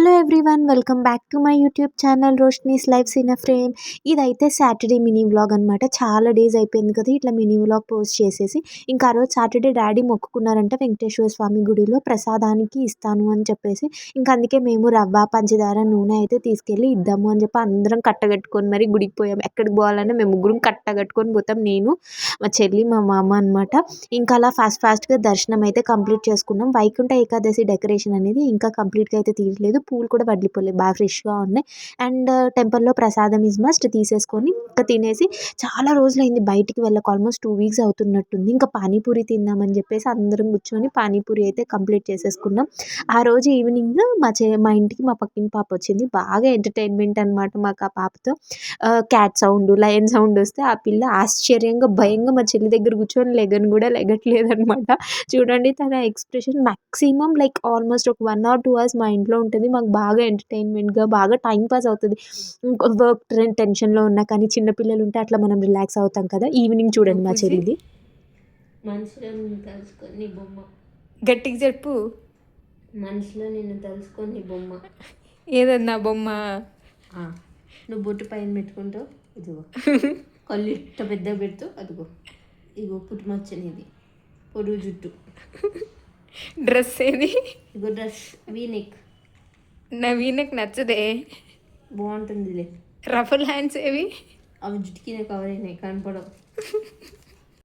Hello everyone, welcome back to my YouTube channel Roshni's life's in a frame. ఇదైతే Saturday mini vlog అనమాట. చాలా days అయిపోయింది కదా ఇట్లా మినీ వ్లాగ్ పోస్ట్ చేసేసి. ఇంకా ఆ రోజు సాటర్డే డాడీ మొక్కుకున్నారంట వెంకటేశ్వర స్వామి గుడిలో ప్రసాదానికి ఇస్తాను అని చెప్పేసి. ఇంకా అందుకే మేము రవ్వ, పంచదార, నూనె అయితే తీసుకెళ్ళి ఇద్దాము అని చెప్పి అందరం కట్టగట్టుకొని మరి గుడికి పోయాం. ఎక్కడికి పోవాలన్నా మేము ముగ్గురం కట్టగట్టుకొని పోతాం, నేను, మా చెల్లి, మా మామ అనమాట. ఇంకా అలా ఫాస్ట్గా దర్శనం అయితే కంప్లీట్ చేసుకున్నాం. వైకుంఠ ఏకాదశి డెకరేషన్ అనేది ఇంకా కంప్లీట్గా అయితే తీయలేదు. పూలు కూడా వడ్లిపోలేదు, బాగా ఫ్రెష్గా ఉన్నాయి. అండ్ టెంపుల్లో ప్రసాదం ఇస్ మస్ట్ తీసేసుకొని ఇంకా తినేసి చాలా రోజులైంది బయటికి వెళ్ళక, ఆల్మోస్ట్ 2 వీక్స్ అవుతున్నట్టుంది. ఇంకా పానీపూరి తిందామని చెప్పేసి అందరం కూర్చొని పానీపూరి అయితే కంప్లీట్ చేసేసుకున్నాం. ఆ రోజు ఈవినింగ్ మా ఇంటికి మా పక్కిన పాప వచ్చింది. బాగా ఎంటర్టైన్మెంట్ అనమాట మాకు ఆ పాపతో. క్యాట్ సౌండ్, లయన్ సౌండ్ వస్తే ఆ పిల్ల ఆశ్చర్యంగా భయంగా మా చెల్లి దగ్గర కూర్చొని లెగట్లేదనమాట. చూడండి తన ఎక్స్ప్రెషన్. మ్యాక్సిమం లైక్ ఆల్మోస్ట్ ఒక 1 or 2 అవర్స్ మా ఇంట్లో ఉంటుంది. మాకు బాగా ఎంటర్టైన్మెంట్గా బాగా టైం పాస్ అవుతుంది. వర్క్ టెన్షన్లో ఉన్నా కానీ చిన్నపిల్లలు ఉంటే అట్లా మనం రిలాక్స్ అవుతాం కదా. ఈవినింగ్ చూడండి మా చెల్లిది. మనసులో నిన్ను తలుచుకొని బొమ్మ. గట్టిగా చెప్పు. మనసులో నిన్ను తలుచుకొని బొమ్మ. ఏదన్నా బొమ్మ? నువ్వు బొట్టు పైన పెట్టుకుంటావు, ఇదిగో కళ్ళు ఇట్ట పెద్దగా పెడుతూ, అదిగో ఇగో పుట్టుమచ్చనిది పొడుగు జుట్టు. డ్రెస్ ఏది? ఇగో డ్రెస్ వీనెక్. నా వీనెక్ నచ్చదే. బాగుంటుందిలే. రఫల్ హ్యాండ్స్ ఏవి? అవి జుట్టుకినే కవర్ అయినాయి, కనపడవు.